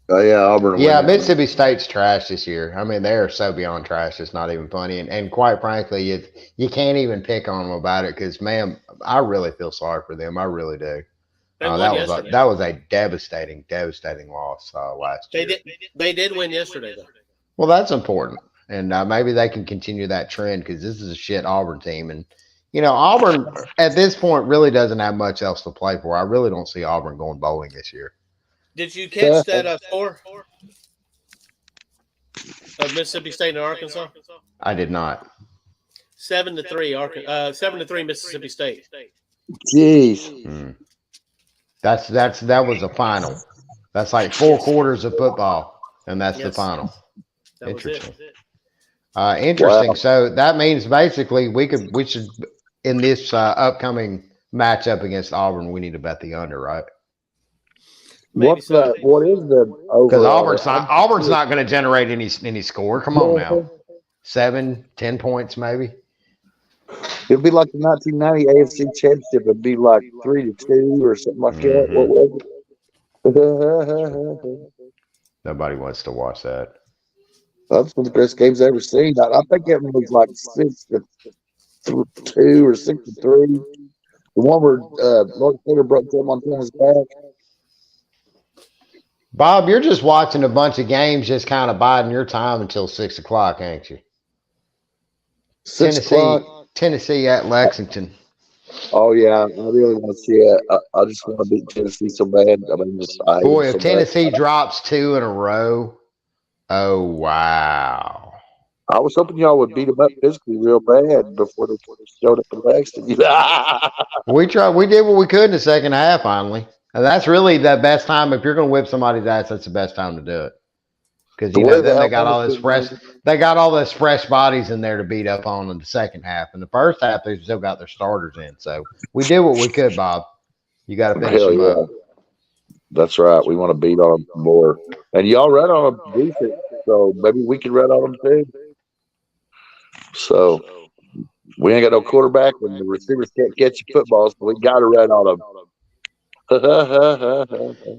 Oh yeah, Auburn. Yeah, Mississippi State's trash this year. I mean, they are so beyond trash; it's not even funny. And quite frankly, you can't even pick on them about it because, man, I really feel sorry for them. I really do. That was a devastating loss last year. They did win yesterday, though. Well, that's important, and maybe they can continue that trend because this is a shit Auburn team, and Auburn at this point really doesn't have much else to play for. I really don't see Auburn going bowling this year. Did you catch that score of Mississippi State and Arkansas? I did not. 7-3 7-3 Mississippi State. Jeez. That was a final. That's like 4 quarters of football, and that's the final. Interesting. Interesting. Wow. So that means basically we should in this upcoming matchup against Auburn, we need to bet the under, right? What is the over? Because Auburn's not going to generate any score. Come on now, 7-10 points maybe. It'd be like the 1990 AFC Championship. It'd be like 3-2 or something like that. What was it? Nobody wants to watch that. That's one of the best games I've ever seen. I think it was like 6-2 or 6-3. The one where Lord Taylor broke Joe Montana's back. Bob, you're just watching a bunch of games, just kind of biding your time until 6 o'clock, ain't you? 6 o'clock. Tennessee at Lexington. Oh yeah, I really want to see it. I just want to beat Tennessee so bad. Boy, if Tennessee drops 2 in a row, oh wow! I was hoping y'all would beat them up physically real bad before they showed up in Lexington. We did what we could in the second half, finally, and that's really the best time. If you're going to whip somebody's ass, that's the best time to do it. Because then they got all those fresh bodies in there to beat up on in the second half. In the first half, they still got their starters in. So we did what we could, Bob. You got to finish them up. That's right. We want to beat on them more. And y'all read on them decent, so maybe we can read on them too. So We ain't got no quarterback when the receivers can't catch your football, so we got to run on them.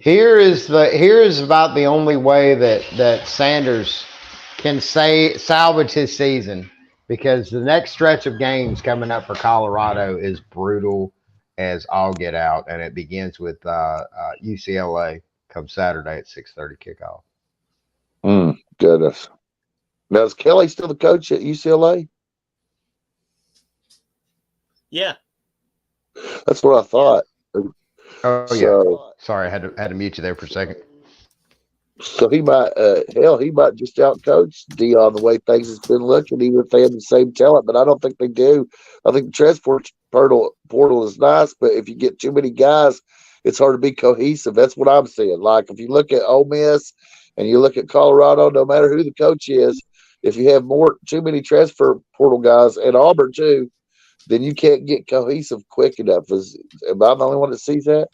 Here is about the only way that Sanders can salvage his season, because the next stretch of games coming up for Colorado is brutal as all get out, and it begins with UCLA come Saturday at 6:30 kickoff. Goodness. Now, is Kelly still the coach at UCLA? Yeah. That's what I thought. Oh yeah. Sorry, I had to mute you there for a second. So he might, he might just out-coach Dion the way things has been looking, even if they have the same talent. But I don't think they do. I think the transport portal is nice, but if you get too many guys, it's hard to be cohesive. That's what I'm seeing. Like if you look at Ole Miss and you look at Colorado, no matter who the coach is, if you have too many transfer portal guys, and Auburn too, then you can't get cohesive quick enough. Am I the only one that sees that?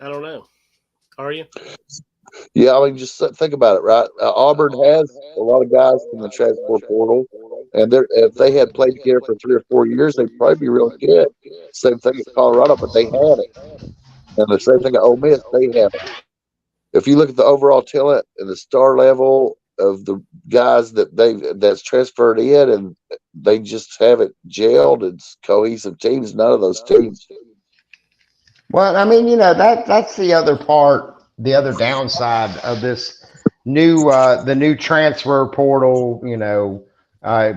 I don't know. Are you? Yeah, I mean, just think about it, right? Auburn has a lot of guys from the transfer portal, and if they had played together for 3 or 4 years, they'd probably be really good. Same thing as Colorado, but they haven't. And the same thing at Ole Miss, they haven't. If you look at the overall talent and the star level of the guys that's transferred in, and they just haven't gelled as cohesive teams, none of those teams. Well, I mean, that's the other part, the other downside of this the new transfer portal.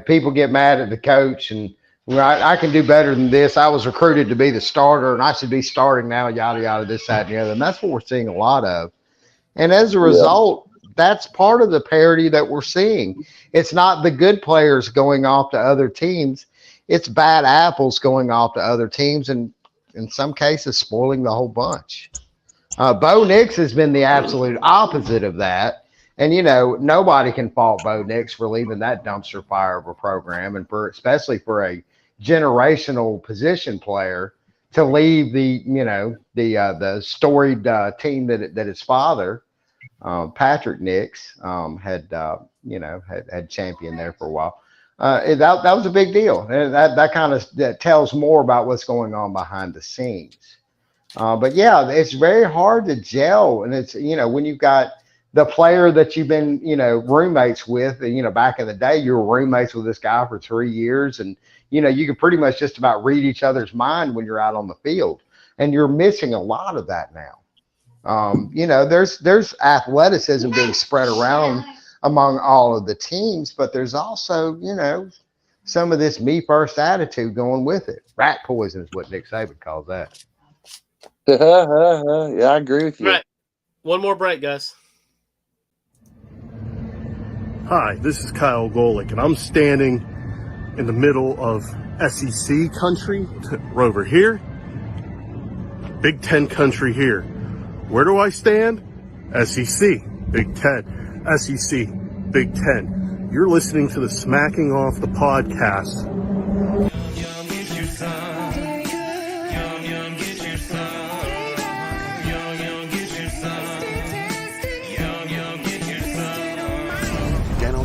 People get mad at the coach and I can do better than this. I was recruited to be the starter and I should be starting now, yada, yada, this, that, and the other. And that's what we're seeing a lot of. And as a result, that's part of the parity that we're seeing. It's not the good players going off to other teams. It's bad apples going off to other teams, and in some cases spoiling the whole bunch. Bo Nix has been the absolute opposite of that. And, nobody can fault Bo Nix for leaving that dumpster fire of a program, and especially for a generational position player to leave the storied team that his father, Patrick Nix, had championed there for a while. That was a big deal. And that kind of tells more about what's going on behind the scenes. But yeah, it's very hard to gel. And it's, when you've got the player that you've been, roommates with, back in the day, you were roommates with this guy for 3 years, and, you can pretty much just about read each other's mind when you're out on the field, and you're missing a lot of that now. There's athleticism being spread around among all of the teams, but there's also, some of this me first attitude going with it. Rat poison is what Nick Saban calls that. Yeah, I agree with you. Right. One more break, guys. Hi, this is Kyle Golick, and I'm standing in the middle of SEC country. We're over here. Big Ten country here. Where do I stand? SEC, Big Ten, SEC, Big Ten. You're listening to the Smacking Off the Podcast.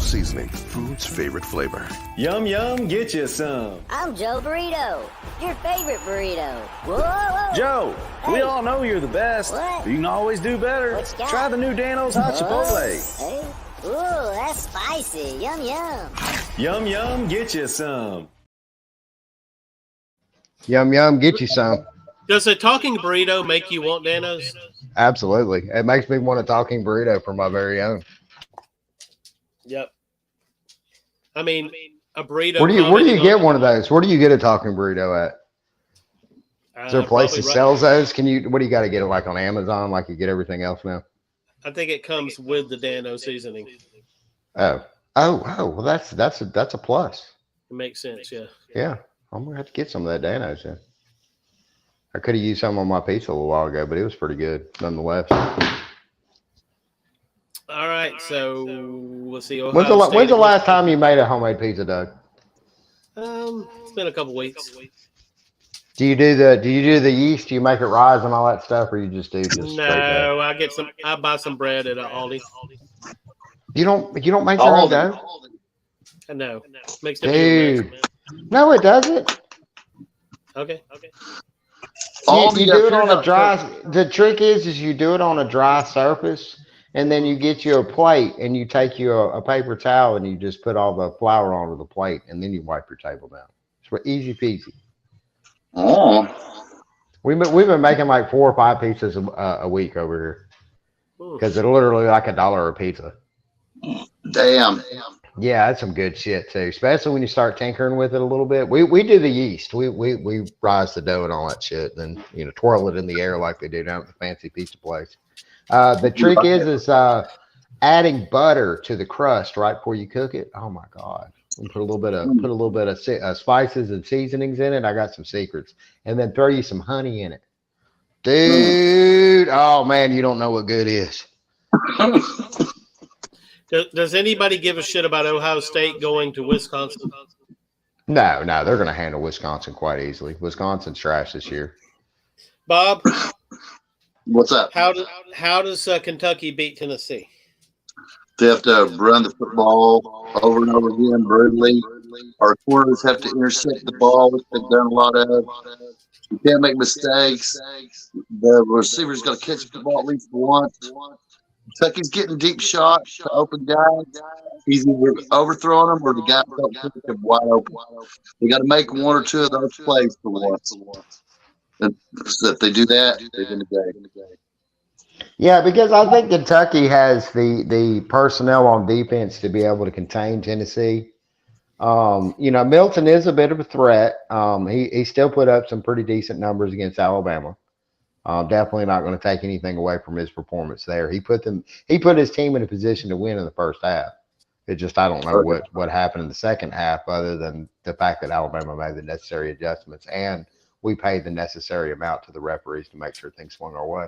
Seasoning, food's favorite flavor. Yum, yum, get you some. I'm Joe Burrito, your favorite burrito. Whoa, whoa. Joe, hey. We all know you're the best. What? You can always do better. Try the new Dano's Hot Chipotle. Hey. Ooh, that's spicy. Yum, yum. Yum, yum, get you some. Yum, yum, get you some. Does a talking burrito make you want Dano's? Absolutely. It makes me want a talking burrito for my very own. Yep. I mean, a burrito. Where do you get one of those? Where do you get a talking burrito at? Is there a place that sells those? What do you got to get it like on Amazon, like you get everything else now? I think it comes with the Dano seasoning. Oh, well, that's a plus. It makes sense, yeah. Yeah, I'm gonna have to get some of that Dano's then. I could have used some on my pizza a little while ago, but it was pretty good nonetheless. All right, so we'll see. When's the last time you made a homemade pizza, Doug? It's been a couple weeks. Do you do the yeast? Do you make it rise and all that stuff, or you just do No, I buy some bread at Aldi. You don't make your own dough? No, makes the field Dude. No, it doesn't. Okay. You do it on a dry. The trick is you do it on a dry surface, and then you get you a plate, and you take you a paper towel, and you just put all the flour onto the plate, and then you wipe your table down. It's easy peasy. Oh. We've been making like 4 or 5 pizzas a week over here because they're literally like $1 a pizza. Damn. Yeah, that's some good shit too, especially when you start tinkering with it a little bit. We do the yeast. We rise the dough and all that shit, then twirl it in the air like they do down at the fancy pizza place. The trick is adding butter to the crust right before you cook it. Oh my god! And put a little bit of spices and seasonings in it. I got some secrets, and then throw you some honey in it, dude. Oh man, you don't know what good is. Does anybody give a shit about Ohio State going to Wisconsin? No, they're going to handle Wisconsin quite easily. Wisconsin's trash this year. Bob, what's up? How does Kentucky beat Tennessee? They have to run the football over and over again brutally. Our corners have to intercept the ball, which they've done a lot of. You can't make mistakes. The receiver's got to catch the ball at least once. Kentucky's getting deep shots to open guys. He's either overthrowing them or the guy don't pick them wide open. They got to make 1 or 2 of those plays for once. And if they do that, they're going to go. Yeah, because I think Kentucky has the personnel on defense to be able to contain Tennessee. Milton is a bit of a threat. He still put up some pretty decent numbers against Alabama. Definitely not going to take anything away from his performance there. He put his team in a position to win in the first half. It just, I don't know what happened in the second half other than the fact that Alabama made the necessary adjustments and we paid the necessary amount to the referees to make sure things swung our way.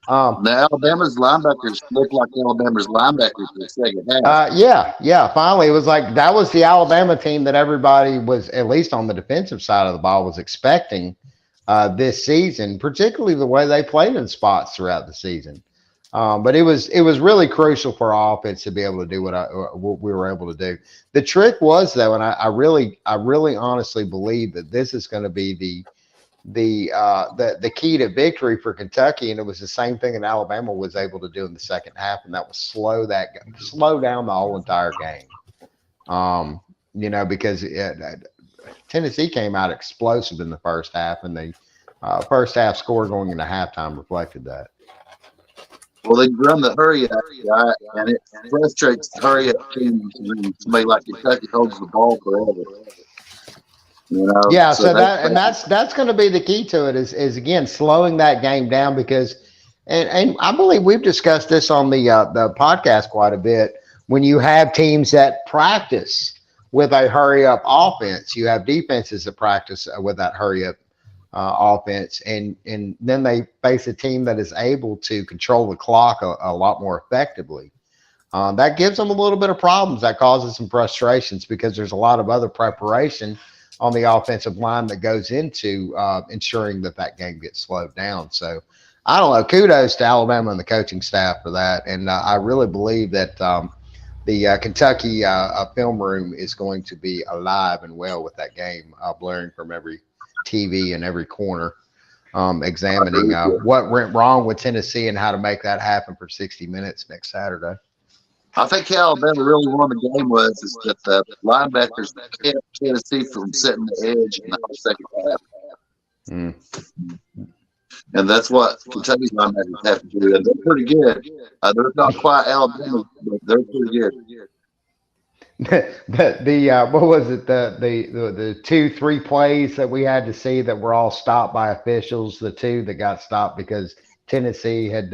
The Alabama's linebackers look like Alabama's linebackers in the second half. Yeah. Finally, it was like that was the Alabama team that everybody was, at least on the defensive side of the ball, was expecting this season, particularly the way they played in spots throughout the season. But it was really crucial for our offense to be able to do what we were able to do. The trick was though, and I really honestly believe that this is going to be the key to victory for Kentucky, and it was the same thing that Alabama was able to do in the second half, and that was slow down the whole entire game. Because Tennessee came out explosive in the first half, and the first half score going into halftime reflected that. Well, they run the hurry up, right? And it frustrates the hurry up teams when somebody like Kentucky holds the ball forever. Yeah, so that's going to be the key to it is again slowing that game down because, and I believe we've discussed this on the podcast quite a bit. When you have teams that practice with a hurry up offense, you have defenses that practice with that hurry up offense, and then they face a team that is able to control the clock a lot more effectively. That gives them a little bit of problems. That causes some frustrations because there's a lot of other preparation on the offensive line that goes into ensuring that game gets slowed down. So I don't know. Kudos to Alabama and the coaching staff for that. And I really believe that the Kentucky film room is going to be alive and well with that game, blaring from every TV and every corner, examining what went wrong with Tennessee and how to make that happen for 60 minutes next Saturday. I think how Alabama really won the game was that the linebackers kept Tennessee from setting the edge in the second half. And that's what Kentucky's linebackers have to do. And they're pretty good. They're not quite Alabama, but they're pretty good. What was it? The 2-3 plays that we had to see that were all stopped by officials. The 2 that got stopped because Tennessee had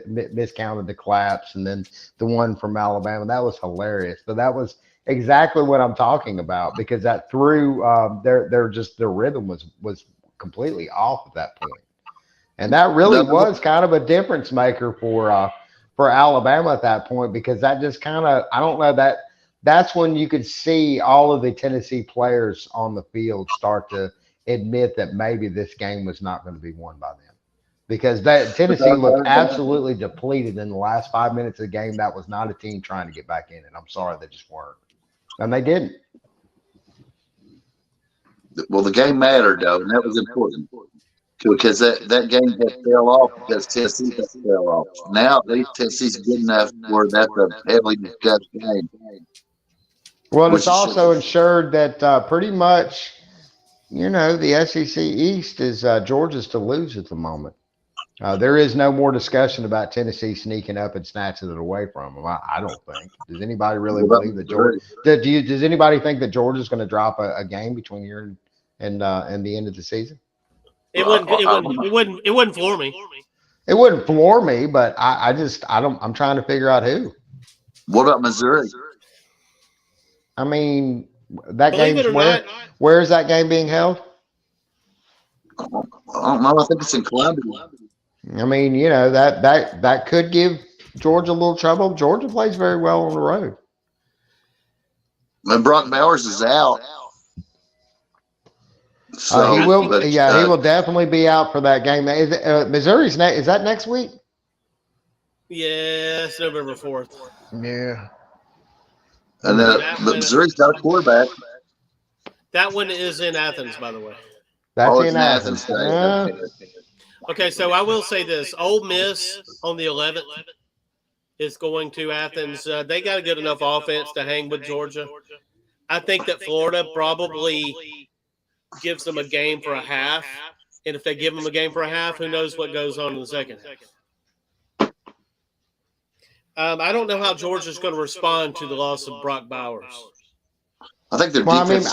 miscounted the collapse, and then the one from Alabama. That was hilarious. But that was exactly what I'm talking about because that threw their rhythm was completely off at that point, and that really was kind of a difference maker for Alabama at that point because that just kind of I don't know that's when you could see all of the Tennessee players on the field start to admit that maybe this game was not going to be won by them. Because Tennessee looked absolutely depleted in the last 5 minutes of the game. That was not a team trying to get back in it. I'm sorry, they just weren't. And they didn't. Well, the game mattered, though, and that was important because that game had fell off because Tennessee had fell off. Now, at least Tennessee's good enough where that's a heavily discussed game. Well, it's also ensured that pretty much, the SEC East is Georgia's to lose at the moment. There is no more discussion about Tennessee sneaking up and snatching it away from them. I don't think. Does anybody really believe that Georgia? Does anybody think that Georgia's going to drop a game between here and the end of the season? It wouldn't floor me. It wouldn't floor me, but I'm trying to figure out who. What about Missouri? I mean, that Believe game's it or not, where is that game being held? I don't know. I think it's in Columbia. I mean, that could give Georgia a little trouble. Georgia plays very well on the road. And Brock Bowers is out. So, he will. He will definitely be out for that game. Missouri's next. Is that next week? Yeah, it's November 4th. Yeah. And then Missouri's got a quarterback. That one is in Athens, by the way. That's in Athens. Okay, so I will say this. Ole Miss on the 11th is going to Athens. They got a good enough offense to hang with Georgia. I think that Florida probably gives them a game for a half. And if they give them a game for a half, who knows what goes on in the second half. I don't know how Georgia's going to respond to the loss of Brock Bowers. I think their defense. Well, I mean,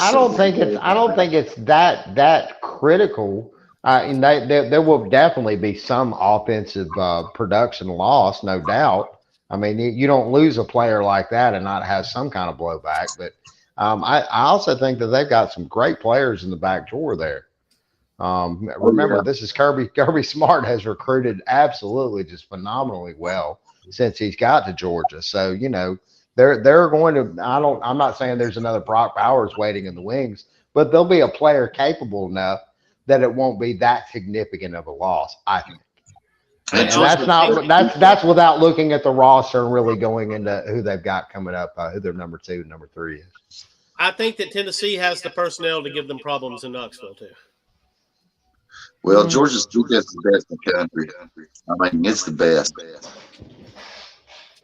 I don't think it's that critical. And there will definitely be some offensive production loss, no doubt. I mean, you don't lose a player like that and not have some kind of blowback. But I also think that they've got some great players in the back door there. Remember, this is Kirby. Kirby Smart has recruited absolutely just phenomenally well since he's got to Georgia. So, they're going to. I'm not saying there's another Brock Bowers waiting in the wings, but there'll be a player capable enough that it won't be that significant of a loss, I think. And that's without looking at the roster and really going into who they've got coming up, who their number 2 and number 3 is. I think that Tennessee has the personnel to give them problems in Knoxville too. Well, Georgia's defense is the best in the country. I mean, it's the best.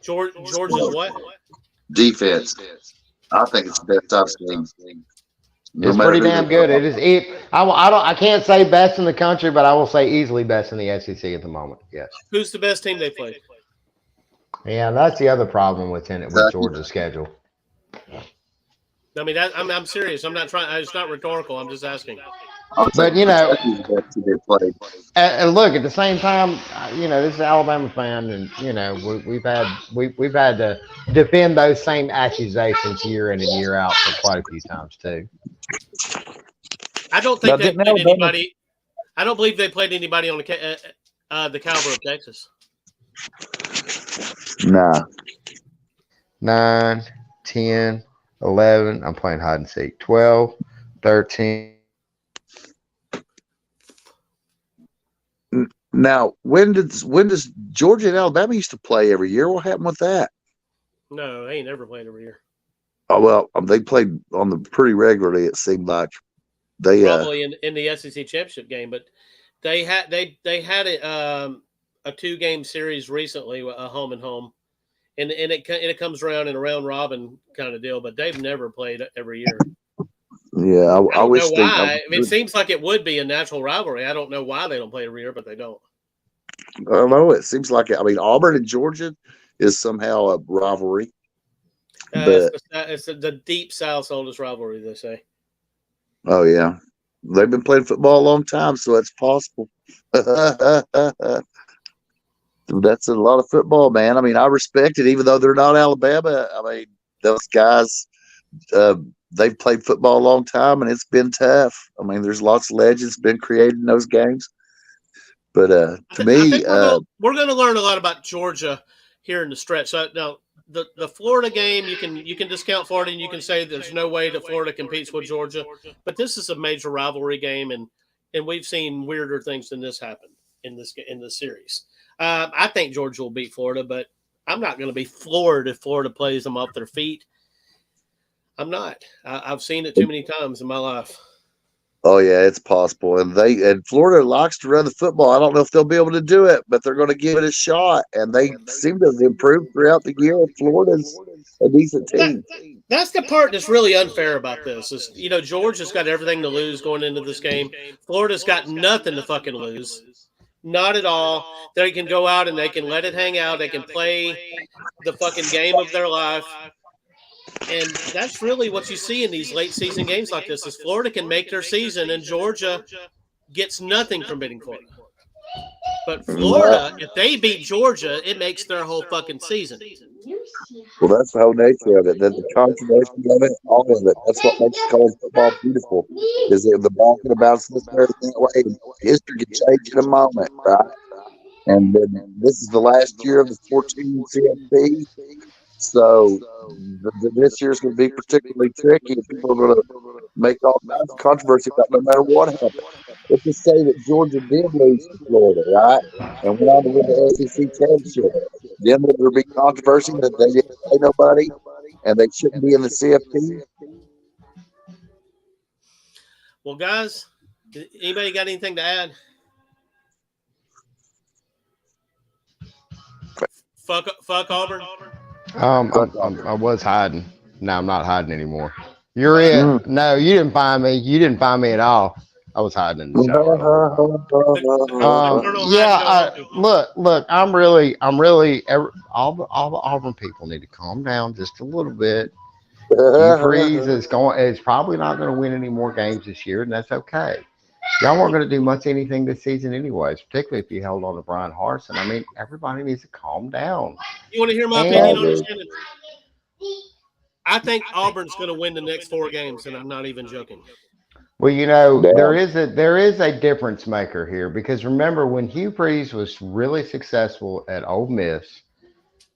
Georgia's what? Defense. I think it's the best I've seen. It's pretty damn good. It is. I can't say best in the country, but I will say easily best in the SEC at the moment. Yes. Who's the best team they played? Yeah, that's the other problem with Georgia's schedule. I mean, I'm serious. I'm not trying. It's not rhetorical. I'm just asking. But and look, at the same time, this is an Alabama fan, and we've had to defend those same accusations year in and year out for quite a few times too. I don't think they played anybody. I don't believe they played anybody on the caliber of Texas. Nah. 9, 10, 11. I'm playing hide and seek. 12, 13. Now, when does Georgia and Alabama used to play every year? What happened with that? No, they ain't never played every year. Oh well, they played on the pretty regularly. It seemed like they probably in the SEC championship game, but they had a 2-game series recently, a home and home, and it comes around in a round robin kind of deal. But they've never played every year. Yeah, I wish know why. It seems like it would be a natural rivalry. I don't know why they don't play every year, but they don't. I don't know. It seems like it. I mean, Auburn and Georgia is somehow a rivalry. It's the deep South's oldest rivalry, they say. Oh, yeah. They've been playing football a long time, so it's possible. That's a lot of football, man. I mean, I respect it, even though they're not Alabama. I mean, those guys, they've played football a long time, and it's been tough. I mean, there's lots of legends been created in those games. But to me, we're going to learn a lot about Georgia here in the stretch. So now, the Florida game, you can discount Florida, and you can say there's no way that Florida competes with Georgia. But this is a major rivalry game, and we've seen weirder things than this happen in this series. I think Georgia will beat Florida, but I'm not going to be floored if Florida plays them off their feet. I'm not. I've seen it too many times in my life. Oh yeah, it's possible, and Florida likes to run the football. I don't know if they'll be able to do it, but they're going to give it a shot, and they seem to have improved throughout the year. Florida's a decent team. That's the part that's really unfair about this. Is Georgia's got everything to lose going into this game. Florida's got nothing to fucking lose. Not at all. They can go out and they can let it hang out. They can play the fucking game of their life. And that's really what you see in these late season games like this is Florida can make their season and Georgia gets nothing from beating Florida. But Florida, if they beat Georgia, it makes their whole fucking season. Well, that's the whole nature of it. Then the controversy of it, all of it. That's what makes college football beautiful. Is that the ball can bounce this way, that way. History can change in a moment, right? And then this is the last year of the 14 CFP. So this year's going to be particularly tricky. People are going to make all kinds of controversy about no matter what happens. Let's just say that Georgia did lose to Florida, right? And went on to win the SEC championship. Then there would be controversy that they didn't play nobody and they shouldn't be in the CFP. Well, guys, anybody got anything to add? Fuck Auburn. I was hiding. No, I'm not hiding anymore. You're in. No, you didn't find me. You didn't find me at all. I was hiding in the shower. Look. I'm really. All the Auburn people need to calm down just a little bit. Hugh Freeze is probably not going to win any more games this year, and that's okay. Y'all weren't going to do much anything this season anyways, particularly if you held on to Brian Harsin. I mean, everybody needs to calm down. You want to hear my opinion on this? I think Auburn's going to win the next 4 games, and I'm not even joking. Well, there is a difference maker here because remember when Hugh Freeze was really successful at Ole Miss,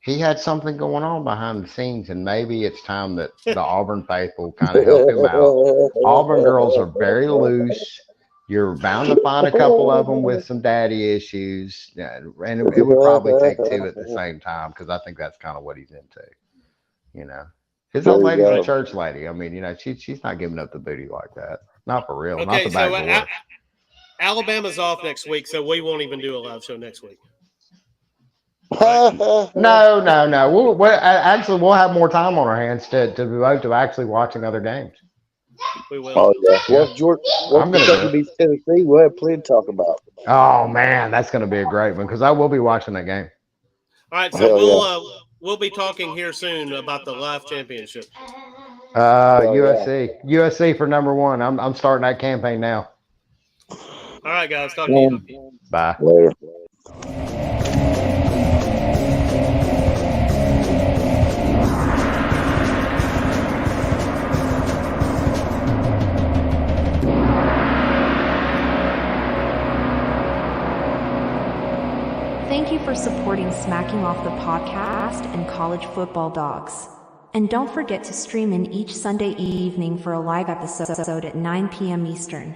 he had something going on behind the scenes, and maybe it's time that the Auburn faithful kind of help him out. Auburn girls are very loose. You're bound to find a couple of them with some daddy issues, and it would probably take 2 at the same time because I think that's kind of what he's into. His old lady's a church lady. I mean, she's not giving up the booty like that. Not for real. Okay, not the back door. Alabama's off next week, so we won't even do a live show next week. No. We'll have more time on our hands to devote to actually watching other games. We will. Oh yeah. Well, Georgia, Kentucky beats Tennessee, we'll have plenty to talk about. Oh man, that's going to be a great one because I will be watching that game. All right, so we'll be talking here soon about the live championship. USC for number 1. I'm starting that campaign now. All right, guys. Talk to you. Bye. Later. Thank you for supporting Smacking Off the Podcast and College Football Dogs. And don't forget to stream in each Sunday evening for a live episode at 9 p.m. Eastern.